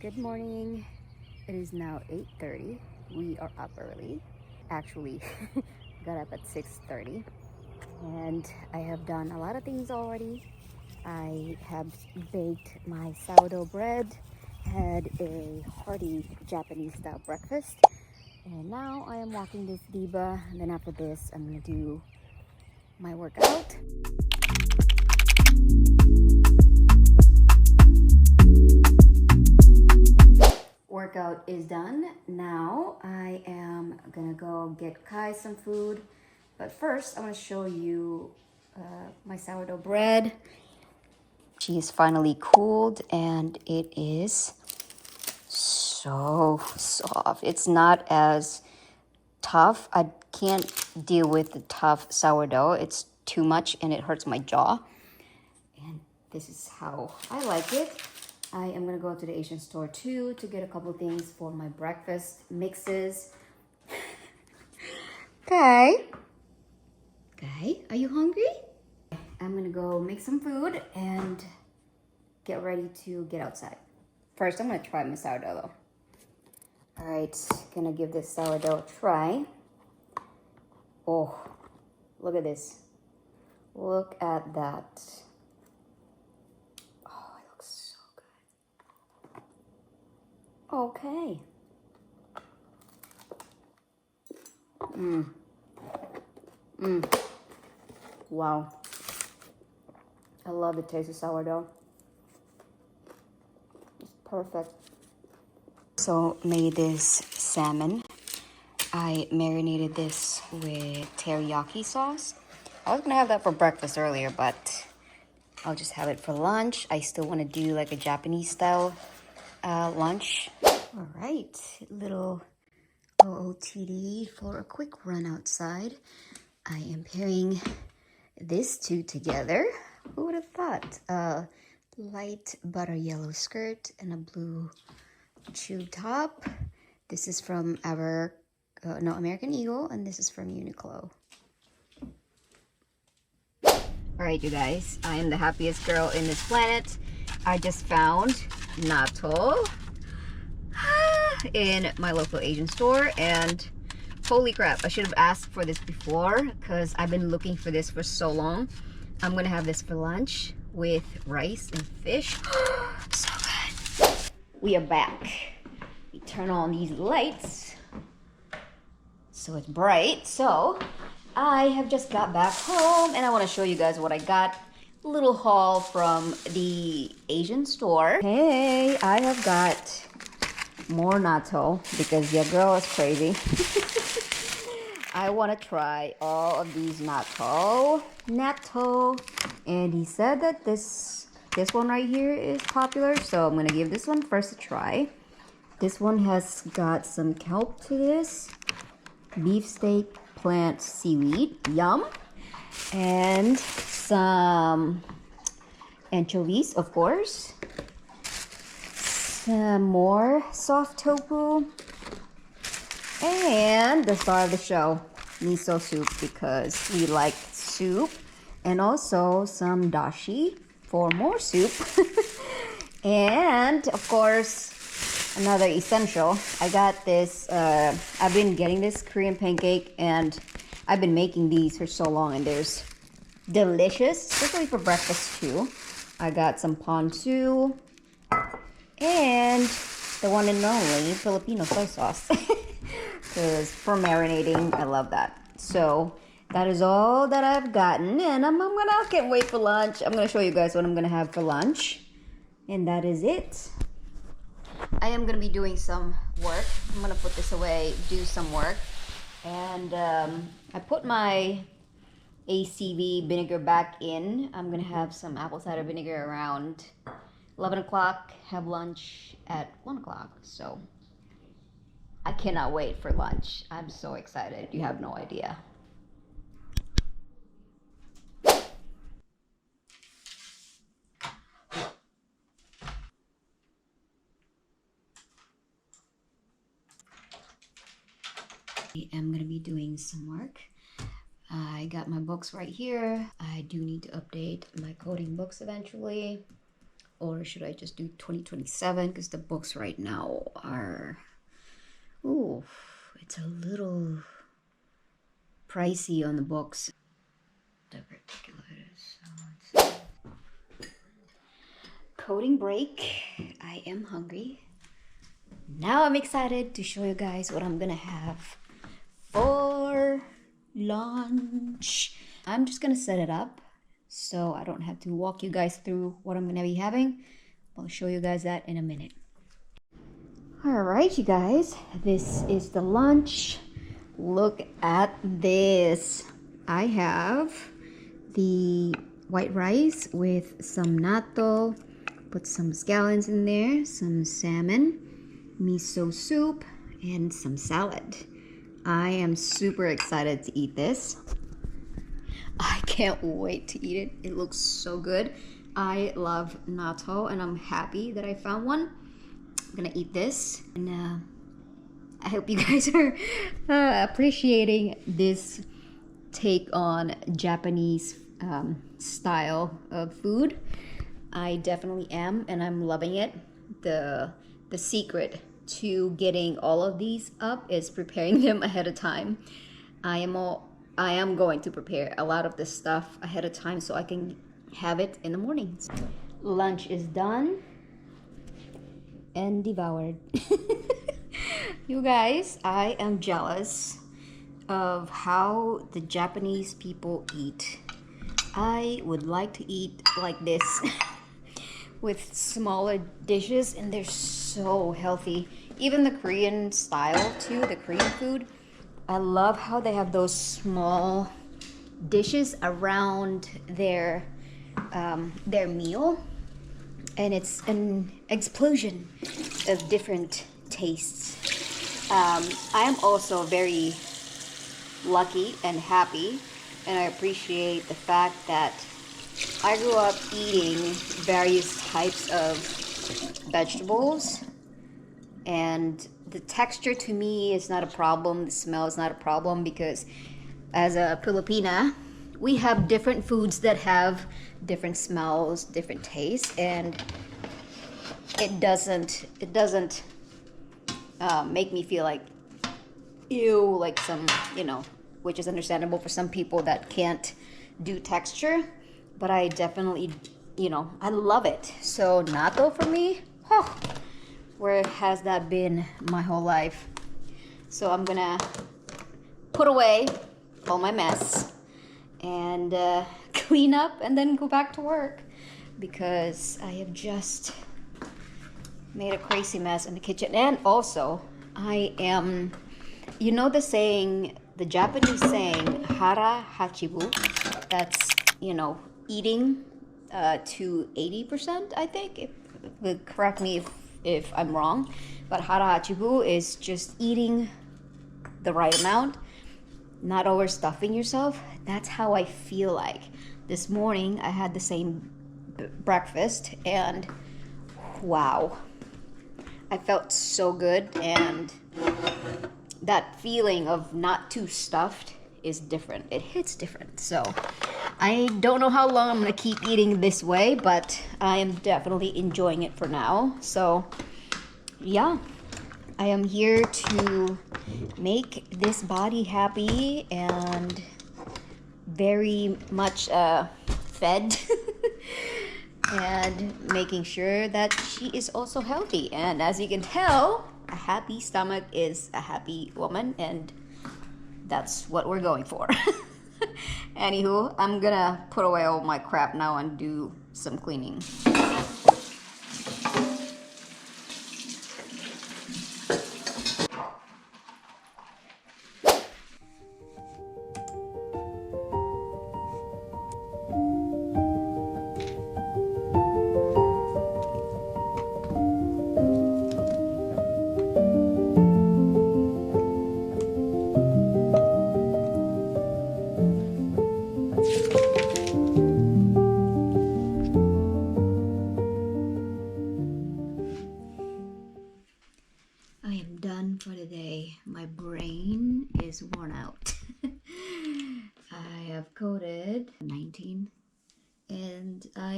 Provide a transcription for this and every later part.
Good morning. It is now 8:30. We are up early. Actually, got up at 6:30 and I have done a lot of things already. I have baked my sourdough bread, had a hearty Japanese style breakfast, and now I am walking this diva. And then after this, I'm gonna do my workout. Workout is done. Now I am gonna go get Kai some food, but first I want to show you my sourdough bread. She is finally cooled and it is so soft. It's not as tough. I can't deal with the tough sourdough. It's too much and it hurts my jaw. And this is how I like it. I am gonna go to the Asian store too to get a couple things for my breakfast mixes. Okay. Okay, are you hungry? I'm gonna go make some food and get ready to get outside. First, I'm gonna try my sourdough though. All right, gonna give this sourdough a try. Oh, look at this. Look at that. Oh, it looks so good. Okay. Wow. I love the taste of sourdough. It's perfect. So made this salmon. I marinated this with teriyaki sauce. I was gonna have that for breakfast earlier, but I'll just have it for lunch. I still want to do like a Japanese style lunch. All right, little OOTD for a quick run outside. I am pairing these two together. Who would have thought? Light butter yellow skirt and a blue chew top. This is from our American Eagle, and this is from Uniqlo. All right, you guys, I am the happiest girl in this planet. I just found natto in my local Asian store, and holy crap, I should have asked for this before because I've been looking for this for so long. I'm gonna have this for lunch with rice and fish. So good. We are back. We turn on these lights so it's bright. So I have just got back home and I want to show you guys what I got. A little haul from the Asian store. Hey, I have got more natto because your girl is crazy. I want to try all of these natto. And he said that this one right here is popular, so I'm gonna give this one first a try. This one has got some kelp to this, beefsteak, plant, seaweed, yum, and some anchovies, of course, some more soft tofu, and the star of the show, miso soup, because we like soup, and also some dashi for more soup. And of course, another essential, I got this, I've been getting this Korean pancake and I've been making these for so long and there's delicious, especially for breakfast too. I got some ponzu and the one and only Filipino soy sauce. Because for marinating, I love that. So that is all that I've gotten, and I can't wait for lunch. I'm gonna show you guys what I'm gonna have for lunch, and that is it. I am gonna be doing some work. I'm gonna put this away, do some work, and I put my ACV vinegar back in. I'm gonna have some apple cider vinegar around 11 o'clock, have lunch at 1 o'clock. So I cannot wait for lunch. I'm so excited. You have no idea. I am going to be doing some work. I got my books right here. I do need to update my coding books eventually. or should I just do 2027? Because the books right now are, ooh, it's a little pricey on the books. Coding break. I am hungry. Now I'm excited to show you guys what I'm gonna have for lunch. I'm just gonna set it up so I don't have to walk you guys through what I'm gonna be having. I'll show you guys that in a minute. All right, you guys, this is the lunch. Look at this. I have the white rice with some natto, put some scallions in there, some salmon, miso soup, and some salad. I am super excited to eat this. I can't wait to eat it. It looks so good. I love natto and I'm happy that I found one. I'm gonna eat this, and I hope you guys are appreciating this take on Japanese style of food. I definitely am, and I'm loving it. The secret to getting all of these up is preparing them ahead of time. I am going to prepare a lot of this stuff ahead of time so I can have it in the mornings. Lunch is done and devoured. You guys, I am jealous of how the Japanese people eat. I would like to eat like this with smaller dishes, and they're so healthy. Even the Korean style too, the Korean food. I love how they have those small dishes around their meal, and it's an explosion of different tastes. I am also very lucky and happy, and I appreciate the fact that I grew up eating various types of vegetables, and the texture to me is not a problem, the smell is not a problem, because as a Filipina, we have different foods that have different smells, different tastes, and it doesn't make me feel like ew, like some, which is understandable for some people that can't do texture, but I definitely, I love it. So natto for me, where has that been my whole life? So I'm gonna put away all my mess and clean up and then go back to work, because I have just made a crazy mess in the kitchen. And also I am, the saying, the Japanese saying hara hachibu, that's eating to 80%, I think. Correct me if I'm wrong, but hara hachibu is just eating the right amount, not overstuffing yourself. That's how I feel like. This morning I had the same breakfast, and wow, I felt so good, and that feeling of not too stuffed is different. It hits different. So I don't know how long I'm gonna keep eating this way, but I am definitely enjoying it for now. So yeah, I am here to make this body happy and very much fed and making sure that she is also healthy. And as you can tell, a happy stomach is a happy woman, and that's what we're going for. Anywho, I'm gonna put away all my crap now and do some cleaning.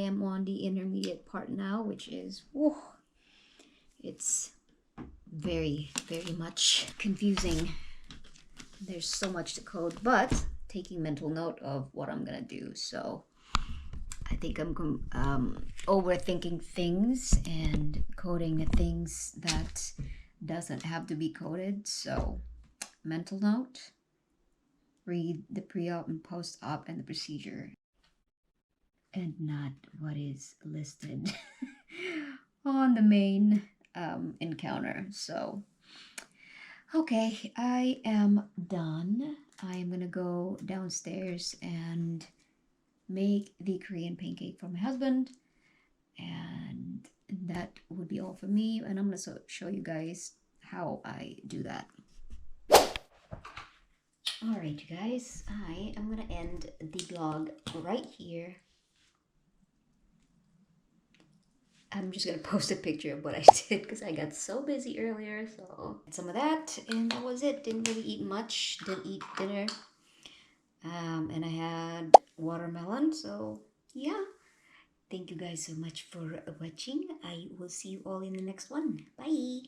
am on the intermediate part now, which is, whoa, it's very, very much confusing. There's so much to code, but taking mental note of what I'm gonna do. So I think I'm overthinking things and coding the things that doesn't have to be coded. So mental note, read the pre-op and post-op and the procedure, and not what is listed on the main encounter. So okay, I am done. I am gonna go downstairs and make the Korean pancake for my husband, and that would be all for me. And I'm gonna show you guys how I do that. Alright, you guys, I am gonna end the vlog right here. I'm just gonna post a picture of what I did because I got so busy earlier. So some of that, and that was it. Didn't really eat much. Didn't eat dinner. And I had watermelon. So yeah, thank you guys so much for watching. I will see you all in the next one. Bye.